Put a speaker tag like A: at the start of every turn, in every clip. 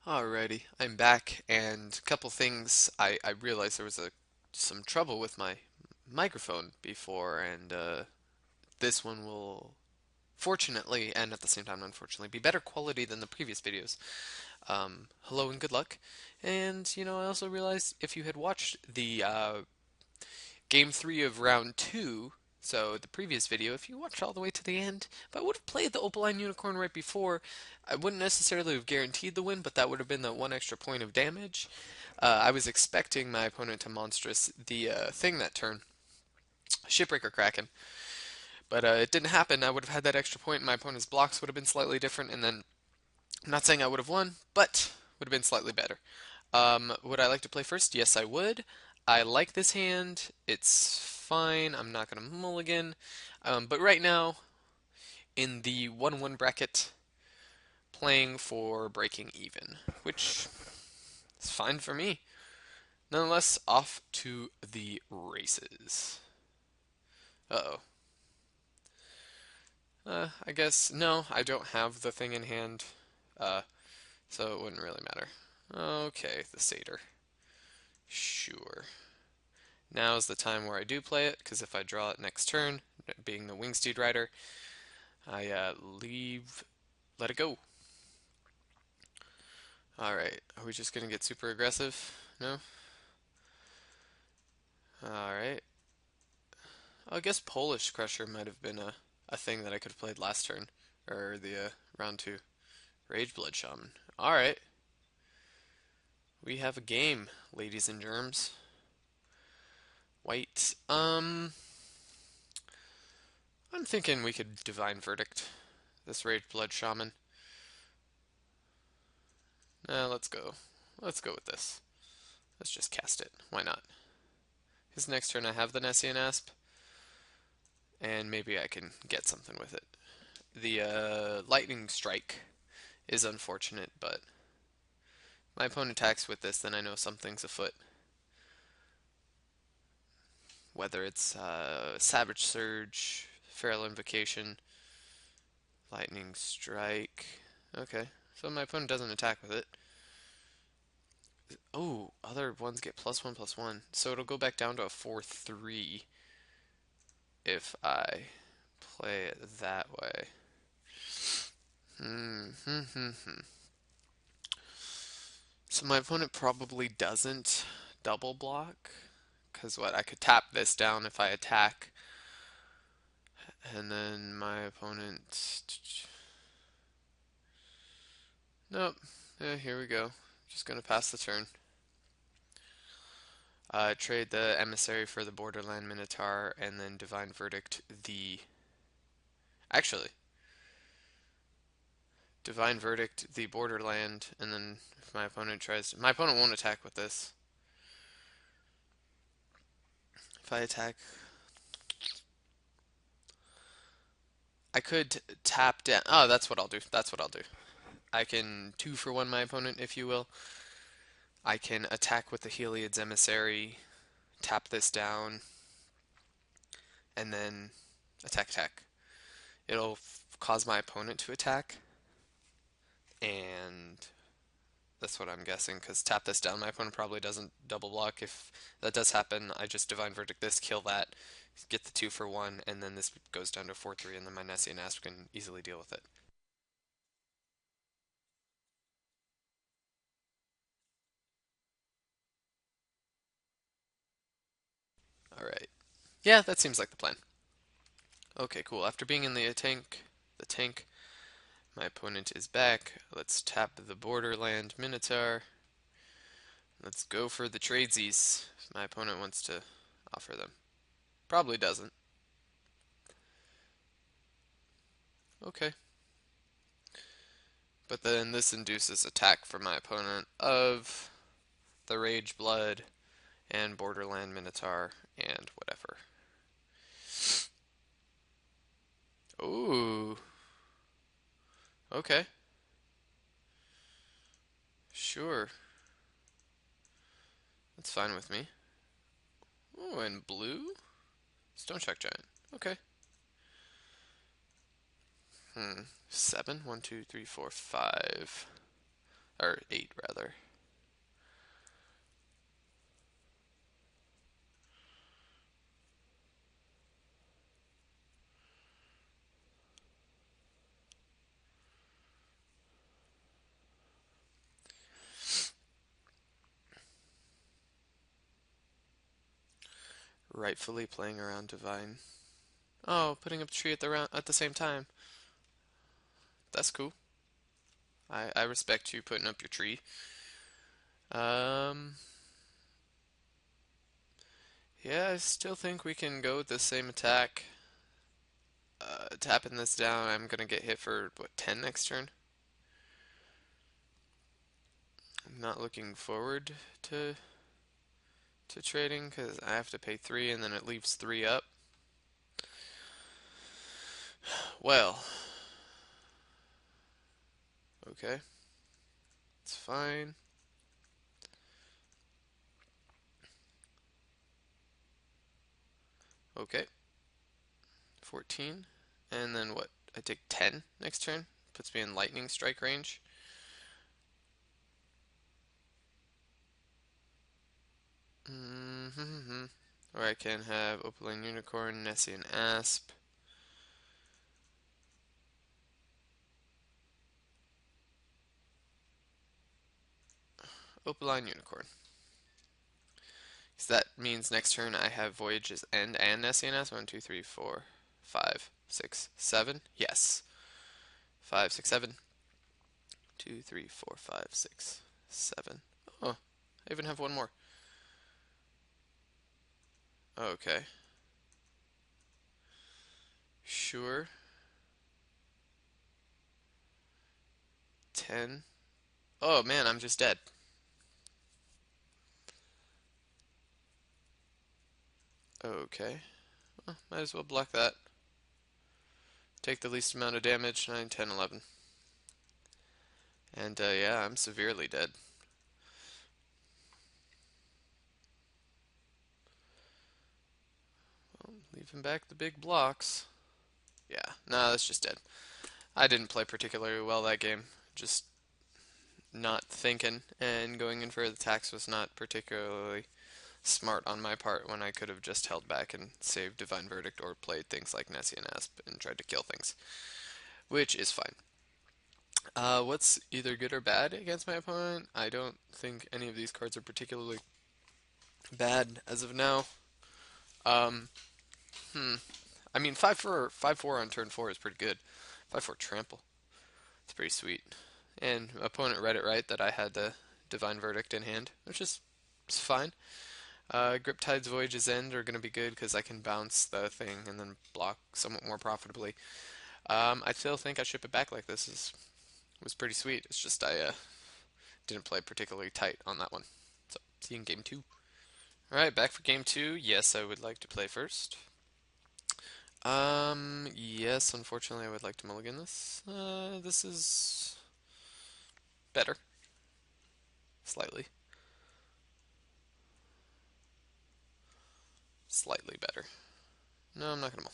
A: Alrighty, I'm back, and a couple things. I realized there was some trouble with my microphone before, and this one will fortunately, and at the same time unfortunately, be better quality than the previous videos. Hello and good luck. And I also realized if you had watched the game three of round two, so the previous video, if you watched all the way to the end, if I would have played the Opaline Unicorn right before, I wouldn't necessarily have guaranteed the win, but that would have been the one extra point of damage. I was expecting my opponent to monstrous the thing that turn, Shipbreaker Kraken, but it didn't happen. I would have had that extra point, and my opponent's blocks would have been slightly different, and then I'm not saying I would have won, but would have been slightly better. Would I like to play first? Yes, I would. I like this hand. It's fine. I'm not going to mulligan. But right now, in the 1-1 bracket, playing for breaking even, which is fine for me. Nonetheless, off to the races. Uh-oh. I guess, no, I don't have the thing in hand, uh, so it wouldn't really matter. Okay, the satyr. Sure. Now's the time where I do play it, because if I draw it next turn, being the Wingsteed Rider, I let it go. Alright, are we just gonna get super aggressive? No? Alright. I guess Polish Crusher might have been a thing that I could have played last turn, or the round two. Rage Blood Shaman. Alright, we have a game, ladies and germs. White. I'm thinking we could Divine Verdict this Rage Blood Shaman. Let's go. Let's go with this. Let's just cast it. Why not? His next turn I have the Nessian Asp, and maybe I can get something with it. The Lightning Strike is unfortunate, but my opponent attacks with this, then I know something's afoot. Whether it's Savage Surge, Feral Invocation, Lightning Strike. Okay, so my opponent doesn't attack with it. Oh, other ones get +1/+1. So it'll go back down to a 4/3 if I play it that way. So my opponent probably doesn't double block. Because what? I could tap this down if I attack. And then my opponent. Nope. Here we go. Just gonna pass the turn. Trade the Emissary for the Borderland Minotaur, and then Divine Verdict the. Actually, Divine Verdict the Borderland, and then if my opponent tries to. My opponent won't attack with this. If I attack. I could tap down. Oh, that's what I'll do. That's what I'll do. I can 2-for-1 my opponent, if you will. I can attack with the Heliod's Emissary, tap this down, and then attack. It'll cause my opponent to attack, and that's what I'm guessing, because tap this down, my opponent probably doesn't double block. If that does happen, I just Divine Verdict this, kill that, get the 2-for-1, and then this goes down to 4/3, and then my Nessian Asp can easily deal with it. Alright. Yeah, that seems like the plan. Okay, cool. After being in the tank, my opponent is back. Let's tap the Borderland Minotaur. Let's go for the tradesies. If my opponent wants to offer them. Probably doesn't. Okay. But then this induces attack from my opponent of the Rage Blood and Borderland Minotaur and whatever. Ooh. Okay. Sure. That's fine with me. Oh, and blue? Stone Shock Giant. Okay. 7? 1, 2, 3, 4, 5. Or 8 rather. Rightfully playing around Divine. Oh, putting up a tree at the same time. That's cool. I respect you putting up your tree. Um, yeah, I still think we can go with the same attack. Tapping this down, I'm gonna get hit for what 10 next turn. I'm not looking forward to trading because I have to pay 3 and then it leaves 3 up. Well, okay, it's fine. Okay, 14, and then what? I take 10 next turn. Puts me in lightning strike range. Mm-hmm. Or I can have Opaline Unicorn, Nessie, and Asp. Opaline Unicorn. So that means next turn I have Voyage's End and Nessie and Asp. 1, 2, 3, 4, 5, 6, 7. Yes. 5, 6, 7. 2, 3, 4, 5, 6, 7. Oh, I even have one more. Okay. Sure. 10. Oh man, I'm just dead. Okay. Well, might as well block that. Take the least amount of damage. 9, 10, 11. And yeah, I'm severely dead. Well, leaving back the big blocks. Yeah, no, that's just dead. I didn't play particularly well that game. Just not thinking, and going in for the attacks was not particularly smart on my part when I could have just held back and saved Divine Verdict or played things like Nessie and Asp and tried to kill things, which is fine. What's either good or bad against my opponent? I don't think any of these cards are particularly bad as of now. Um, hmm. I mean, 5-4 on turn 4 is pretty good. 5-4 trample. It's pretty sweet. And opponent read it right that I had the Divine Verdict in hand, which is it's fine. Griptide's Voyage's End are going to be good because I can bounce the thing and then block somewhat more profitably. I still think I ship it back like this was pretty sweet. It's just I didn't play particularly tight on that one. So, see you in game 2. Alright, back for game 2. Yes, I would like to play first. Yes, unfortunately I would like to mulligan this. This is better. Slightly. Slightly better. No, I'm not gonna mull.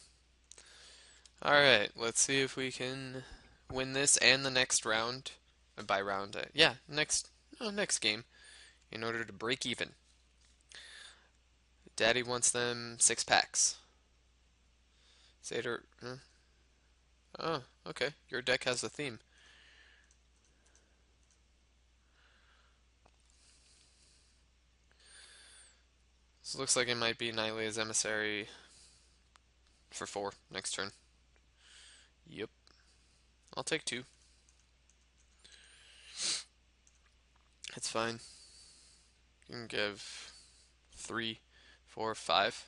A: Alright, let's see if we can win this and the next round. By round, yeah, next game in order to break even. Daddy wants them 6 packs. Seder, oh, okay. Your deck has a theme. So it looks like it might be Nylea's Emissary for 4 next turn. Yep. I'll take 2. It's fine. You can give 3, 4, 5.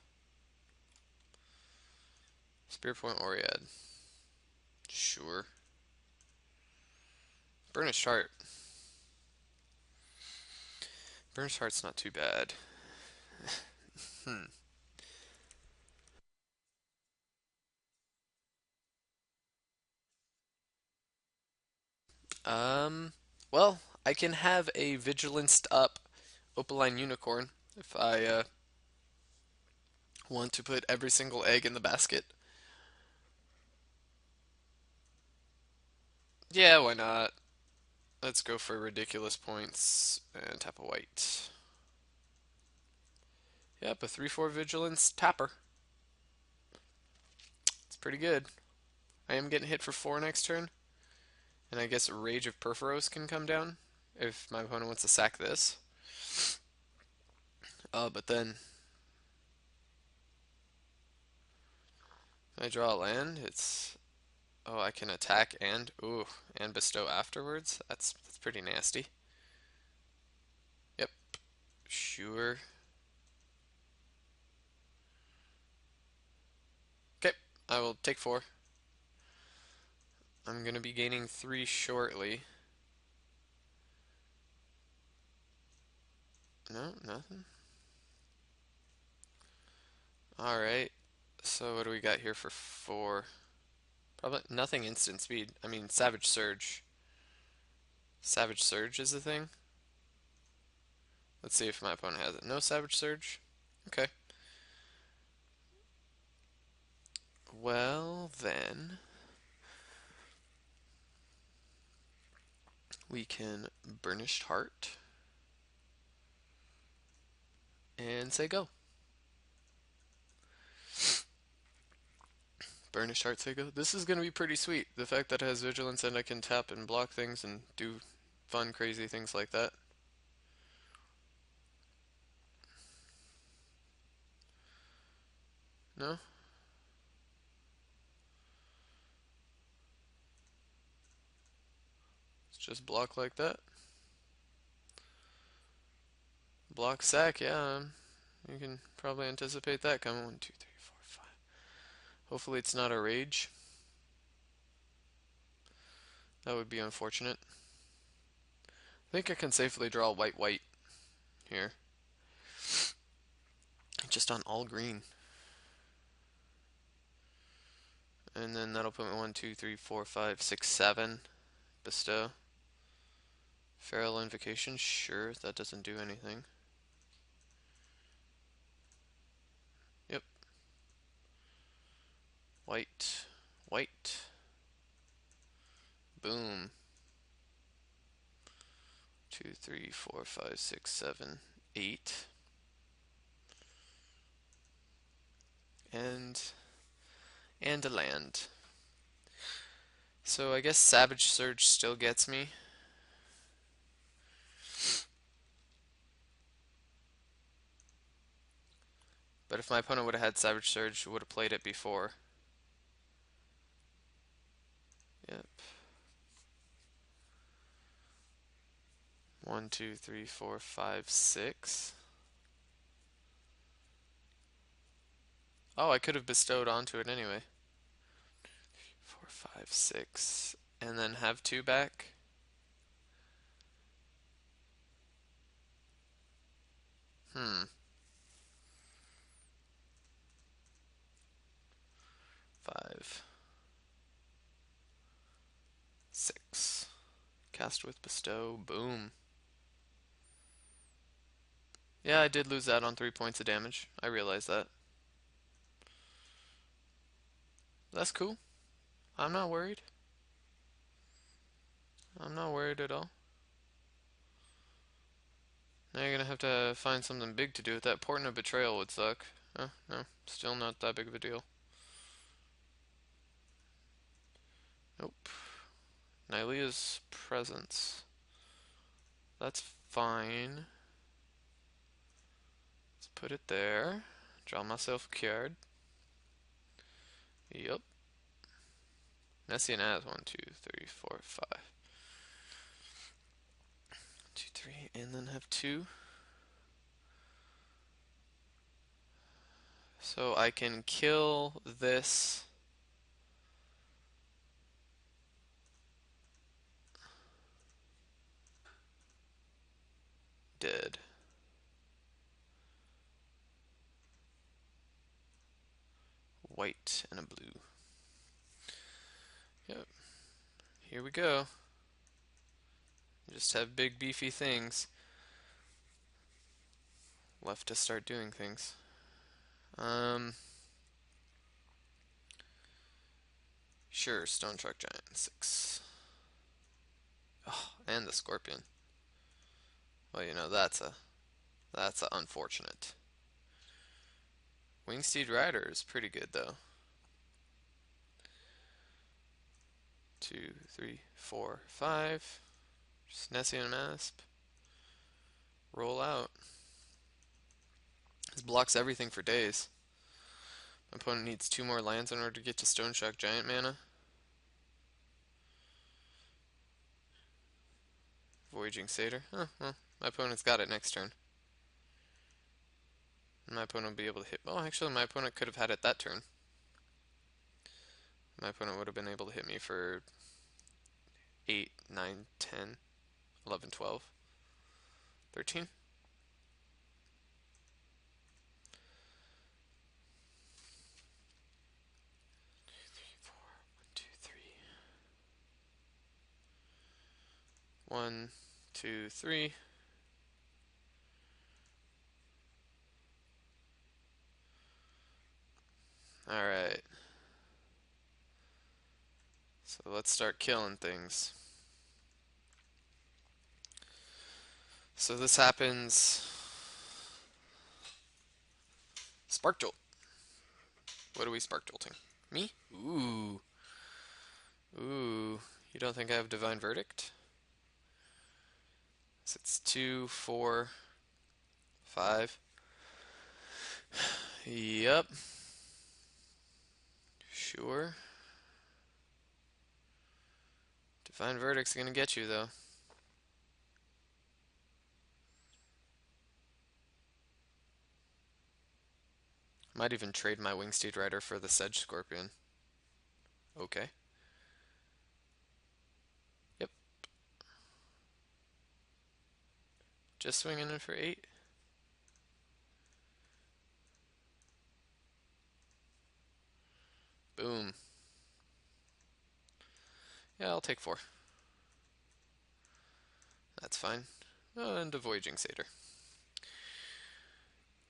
A: Spirit Point Oriad. Sure. Burnished Heart. Burnished Heart's not too bad. Hmm. Um, well, I can have a Vigilanced up Opaline Unicorn if I want to put every single egg in the basket. Yeah, why not? Let's go for ridiculous points and tap a white. Yep, a 3/4 vigilance tapper. It's pretty good. I am getting hit for 4 next turn, and I guess Rage of Perforos can come down if my opponent wants to sack this. But then I draw a land. It's I can attack and bestow afterwards. That's pretty nasty. Yep, sure. Okay, I will take 4. I'm gonna be gaining 3 shortly. No, nothing. Alright, so what do we got here for 4? Probably nothing instant speed. I mean, Savage Surge. Savage Surge is the thing. Let's see if my opponent has it. No Savage Surge? Okay. Well, then we can Burnished Heart and say go. Burnished Heart, say go. This is going to be pretty sweet. The fact that it has Vigilance and I can tap and block things and do fun, crazy things like that. No? It's just block like that. Block sack, yeah. You can probably anticipate that coming. 1, 2, 3, 4, 5. Hopefully it's not a rage. That would be unfortunate. I think I can safely draw white white here. Just on all green. And then that'll put me 1, 2, 3, 4, 5, 6, 7. Bestow. Feral Invocation, sure, that doesn't do anything. Yep. White. White. Boom. 2, 3, 4, 5, 6, 7, 8. And a land. So I guess Savage Surge still gets me. But if my opponent would have had Savage Surge, would have played it before. Yep. 1, 2, 3, 4, 5, 6. Oh, I could have bestowed onto it anyway. 4, 5, 6. And then have 2 back. Hmm. 5, 6. Cast with bestow. Boom. Yeah, I did lose that on 3 points of damage. I realize that. That's cool. I'm not worried. I'm not worried at all. Now you're gonna have to find something big to do with that. Portent of Betrayal would suck. No, still not that big of a deal. Nope. Nylea's Presence. That's fine. Let's put it there. Draw myself a card. Yep. Messian has 1, 2, 3, 4, 5. 2, 3, and then have 2. So I can kill this. Dead. White and a blue. Yep. Here we go. Just have big beefy things left to start doing things. Sure, Stone Truck Giant 6. Oh, and the scorpion. Well, that's a unfortunate. Wingsteed Rider is pretty good though. 2, 3, 4, 5. Just Nessie and Masp. Roll out. This blocks everything for days. My opponent needs 2 more lands in order to get to Stone Shock Giant mana. Voyaging Satyr. Huh, well, my opponent's got it next turn. My opponent will be able to hit. Oh, actually, my opponent could have had it that turn. My opponent would have been able to hit me for 8, 9, 10, 11, 12, 13. 1, 2, 3. Alright. So let's start killing things. So this happens. Spark Jolt. What are we Spark Jolting? Me? Ooh. Ooh. You don't think I have Divine Verdict? So it's 2, 4, 5. Yep. Sure. Divine Verdict's gonna get you, though. Might even trade my Wingsteed Rider for the Sedge Scorpion. Okay. Yep. Just swinging in for 8. Boom. Yeah, I'll take 4. That's fine. Oh, and a Voyaging Satyr.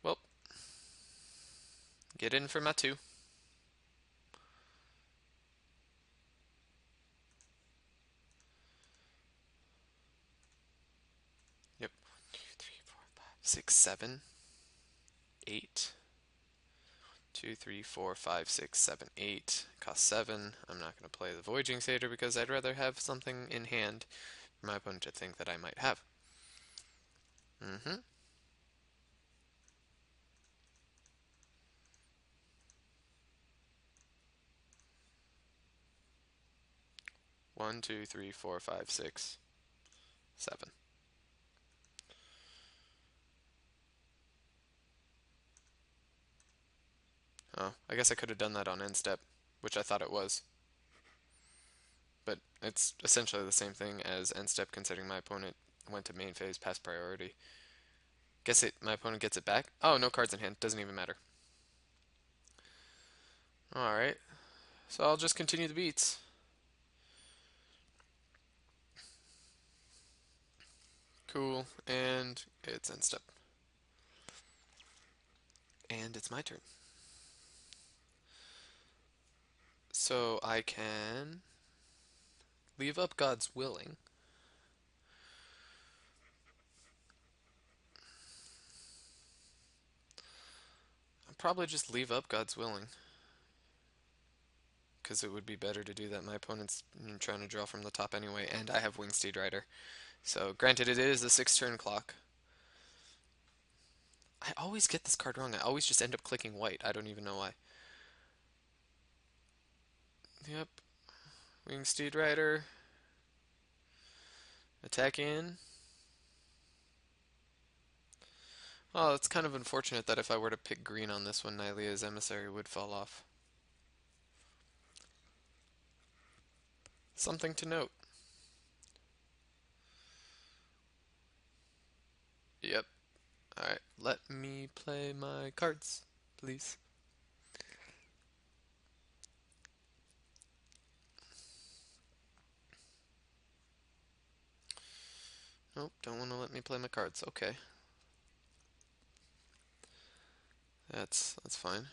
A: Well, get in for my 2. Yep. 1, 2, 3, 4, 5, 6, 7, 8. 2, 3, 4, 5, 6, 7, 8. Cost 7. I'm not going to play the Voyaging Satyr because I'd rather have something in hand for my opponent to think that I might have. Mm-hmm. 1, 2, 3, 4, 5, 6, 7. Oh, I guess I could have done that on end step, which I thought it was. But it's essentially the same thing as end step considering my opponent went to main phase past priority. Guess my opponent gets it back. Oh, no cards in hand. Doesn't even matter. Alright. So I'll just continue the beats. Cool. And it's end step. And it's my turn. So I can leave up God's Willing. I'll probably just leave up God's Willing. Because it would be better to do that. My opponent's trying to draw from the top anyway, and I have Wingsteed Rider. So, granted, it is a 6-turn clock. I always get this card wrong. I always just end up clicking white. I don't even know why. Yep. Wingsteed Rider. Attack in. Oh, it's kind of unfortunate that if I were to pick green on this one, Nylea's Emissary would fall off. Something to note. Yep. Alright, let me play my cards, please. Nope, don't want to let me play my cards. Okay. That's fine.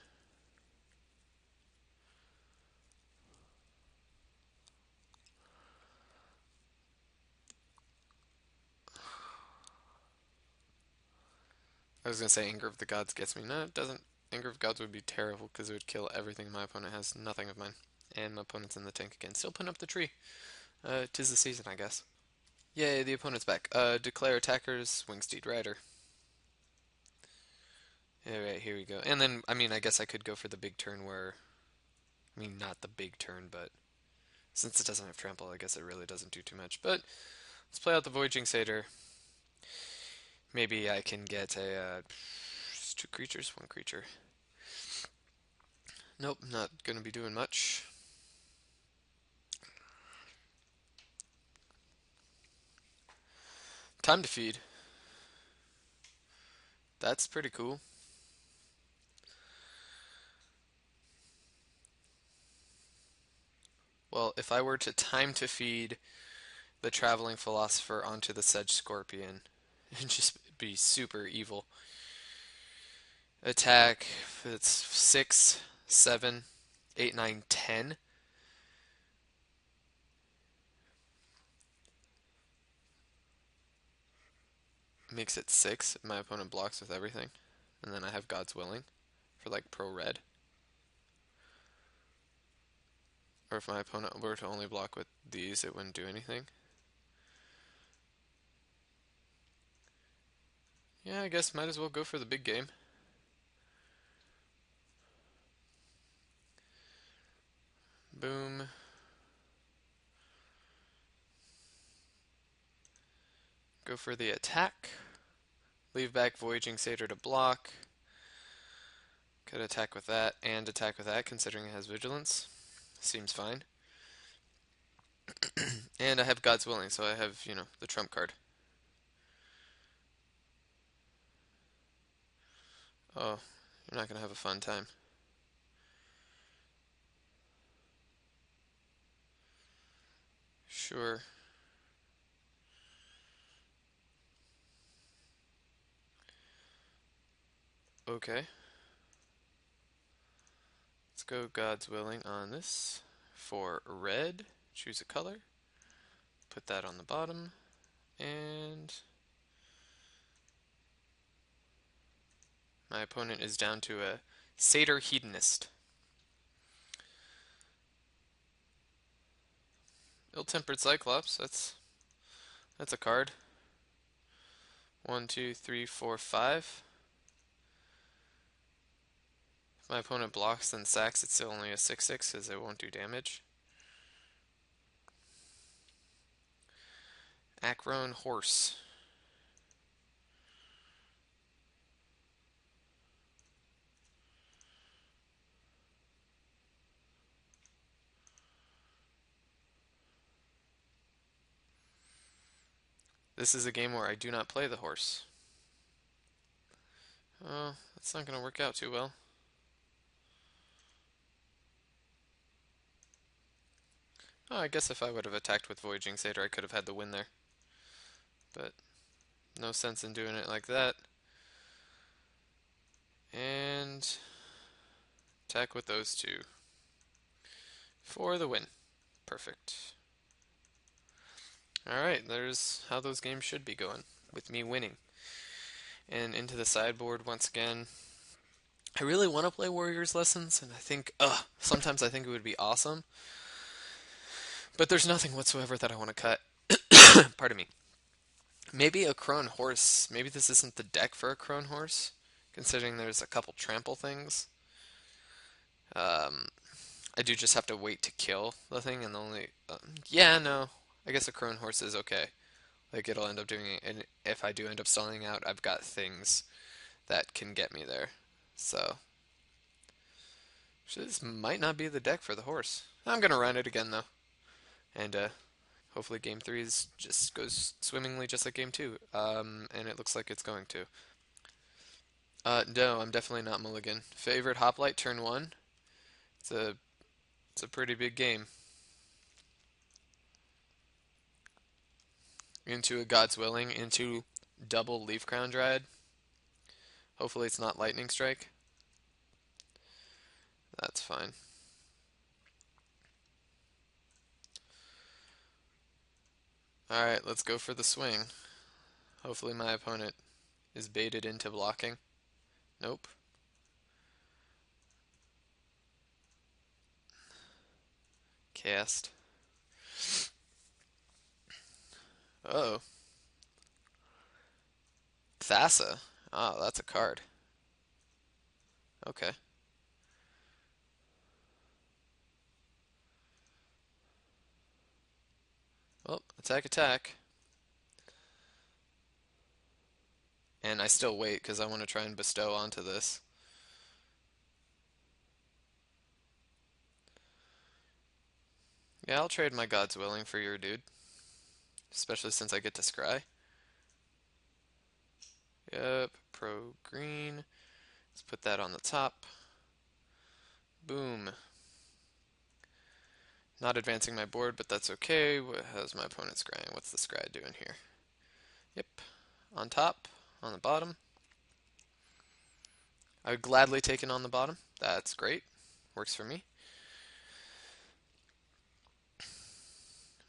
A: I was gonna say Anger of the Gods gets me. No, it doesn't. Anger of Gods would be terrible because it would kill everything my opponent has. Nothing of mine. And my opponent's in the tank again. Still putting up the tree. 'Tis the season, I guess. Yay, the opponent's back. Declare attackers, Wingsteed Rider. Alright, here we go. And then, I mean, I guess I could go for the big turn where, I mean, not the big turn, but since it doesn't have trample, I guess it really doesn't do too much. But let's play out the Voyaging Satyr. Maybe I can get a, two creatures, one creature. Nope, not gonna be doing much. Time to feed. That's pretty cool. Well, if I were to time to feed the Traveling Philosopher onto the Sedge Scorpion, it'd just be super evil. Attack, it's 6, 7, 8, 9, 10. Makes it 6 if my opponent blocks with everything. And then I have God's Willing for like pro red. Or if my opponent were to only block with these, it wouldn't do anything. Yeah, I guess might as well go for the big game. Boom. Go for the attack. Leave back Voyaging Satyr to block. Could attack with that and attack with that, considering it has Vigilance. Seems fine. And I have God's Willing, so I have, you know, the trump card. Oh, you're not going to have a fun time. Sure. Okay. Let's go God's Willing on this. For red, choose a color. Put that on the bottom. And my opponent is down to a Satyr Hedonist. Ill-Tempered Cyclops, that's a card. 1, 2, 3, 4, 5. If my opponent blocks then sacks, it's still only a 6/6 because it won't do damage. Acroan Horse. This is a game where I do not play the horse. Oh, that's not going to work out too well. Oh, I guess if I would have attacked with Voyaging Satyr, I could have had the win there. But no sense in doing it like that. And attack with those two for the win. Perfect. Alright, there's how those games should be going, with me winning. And into the sideboard once again. I really want to play Warriors Lessons, and I think, sometimes I think it would be awesome. But there's nothing whatsoever that I want to cut. Pardon me. Maybe a Crone Horse. Maybe this isn't the deck for a Crone Horse, considering there's a couple trample things. I do just have to wait to kill the thing, and the only... yeah, no. I guess a Crone Horse is okay. Like, it'll end up doing it, and if I do end up stalling out, I've got things that can get me there. So, this might not be the deck for the horse. I'm gonna run it again, though. And, hopefully game 3 just goes swimmingly just like game 2. And it looks like it's going to. No, I'm definitely not mulligan. Favorite hoplite turn 1. It's a pretty big game. Into a God's Willing, into double Leaf Crown Dryad. Hopefully it's not Lightning Strike. That's fine. Alright, let's go for the swing. Hopefully my opponent is baited into blocking. Nope. Cast. Oh, Thassa. Oh, that's a card. Okay. Well, attack, attack. And I still wait because I want to try and bestow onto this. Yeah, I'll trade my God's Willing for your dude. Especially since I get to scry. Yep, pro green. Let's put that on the top. Boom. Not advancing my board, but that's okay. How's my opponent scrying? What's the scry doing here? Yep. On top, on the bottom. I would gladly take it on the bottom. That's great. Works for me.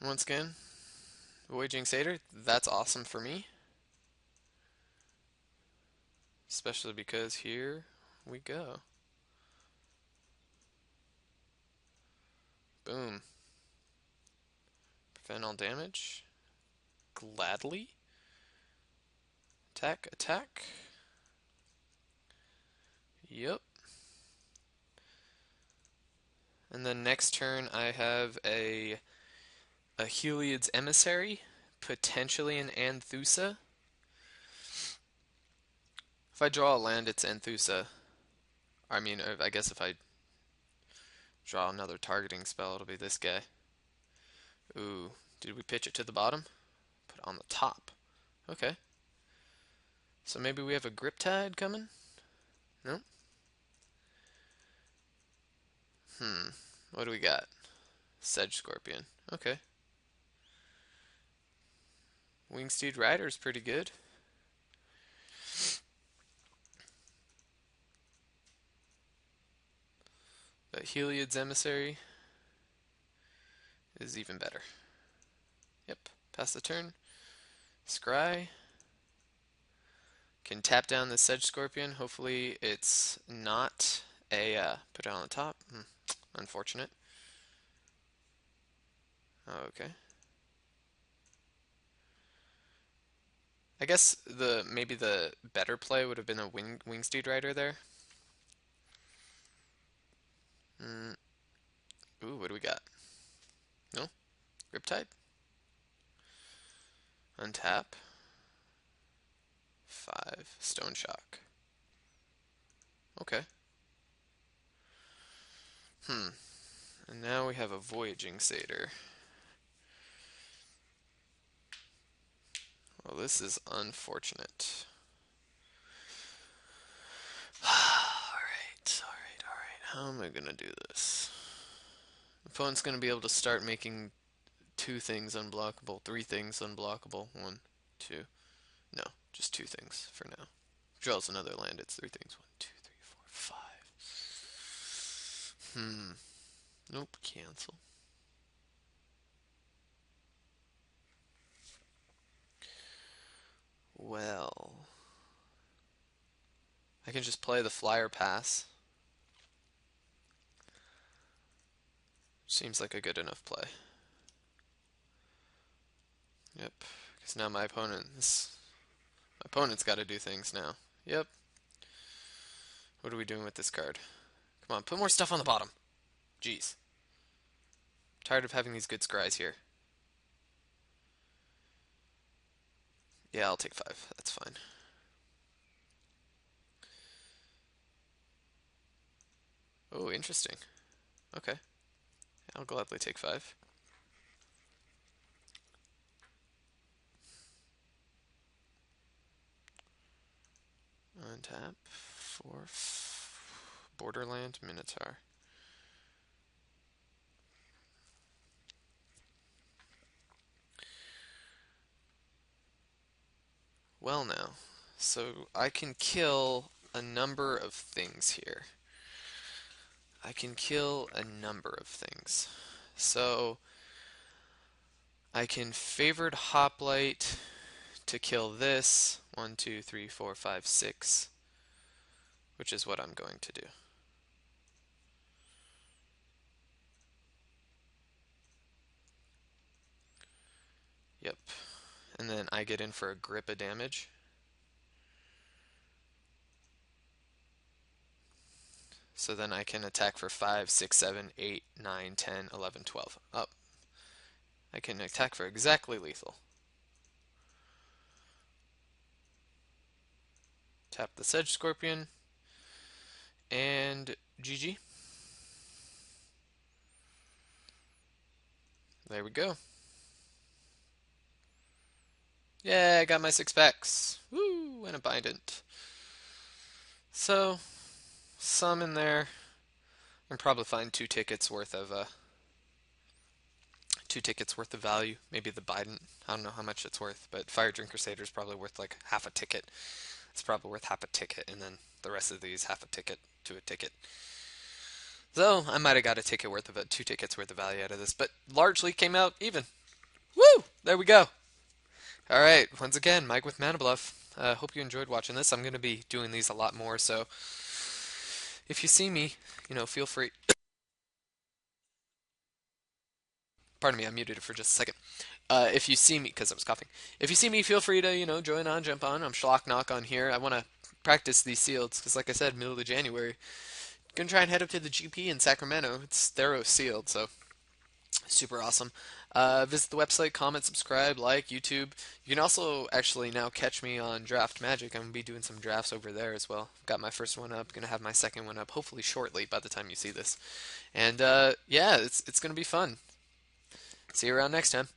A: Once again, Voyaging Satyr, that's awesome for me. Especially because here we go. Boom. Prevent all damage. Gladly. Attack, attack. Yep. And then next turn I have a Heliod's Emissary, potentially an Anthusa. If I draw a land, it's Anthusa. I mean, I guess if I draw another targeting spell, it'll be this guy. Ooh, did we pitch it to the bottom? Put it on the top. Okay. So maybe we have a Griptide coming? No? What do we got? Sedge Scorpion. Okay. Wingsteed Rider's pretty good. But Heliod's Emissary is even better. Yep. Pass the turn. Scry. Can tap down the Sedge Scorpion. Hopefully it's not a put it on the top. Unfortunate. Okay. I guess maybe the better play would have been a Wingsteed Rider there. Ooh, what do we got? No? Riptide? Untap. 5. Stone Shock. Okay. And now we have a Voyaging Satyr. Well, this is unfortunate. Alright. How am I gonna do this? Opponent's gonna be able to start making 2 things unblockable, 3 things unblockable. 1, 2. No, just 2 things for now. Draws another land, it's 3 things. 1, 2, 3, 4, 5. Nope, cancel. Well, I can just play the flyer pass. Seems like a good enough play. Yep, because now my opponent's got to do things now. Yep. What are we doing with this card? Come on, put more stuff on the bottom. Jeez. Tired of having these good scries here. Yeah, I'll take 5. That's fine. Oh, interesting. Okay. I'll gladly take 5. Untap for Borderland Minotaur. Well now, so I can kill a number of things here. So I can Favored Hoplite to kill this. 1, 2, 3, 4, 5, 6, which is what I'm going to do. Yep. And then I get in for a grip of damage. So then I can attack for 5, 6, 7, 8, 9, 10, 11, 12. Oh, I can attack for exactly lethal. Tap the Sedge Scorpion, and GG. There we go. Yeah, I got my 6 packs. Woo, and a bindant. So, some in there. I can probably find 2 tickets worth of value. Maybe the bident. I don't know how much it's worth, but Fire Drink Crusader is probably worth like half a ticket. It's probably worth half a ticket, and then the rest of these half a ticket to a ticket. So I might have got a ticket worth of it, 2 tickets worth of value out of this, but largely came out even. Woo! There we go. All right, once again, Mike with Mana Bluff. Hope you enjoyed watching this. I'm going to be doing these a lot more, so if you see me, feel free. Pardon me, I muted it for just a second. If you see me, because I was coughing, if you see me, feel free to, join on, jump on. I'm schlocknock on here. I want to practice these sealeds, because like I said, middle of January. Gonna try and head up to the GP in Sacramento. It's Theros Sealed, so super awesome. Visit the website, comment, subscribe, like, YouTube. You can also actually now catch me on Draft Magic. I'm going to be doing some drafts over there as well. Got my first one up, going to have my second one up hopefully shortly by the time you see this. And yeah, it's going to be fun. See you around next time.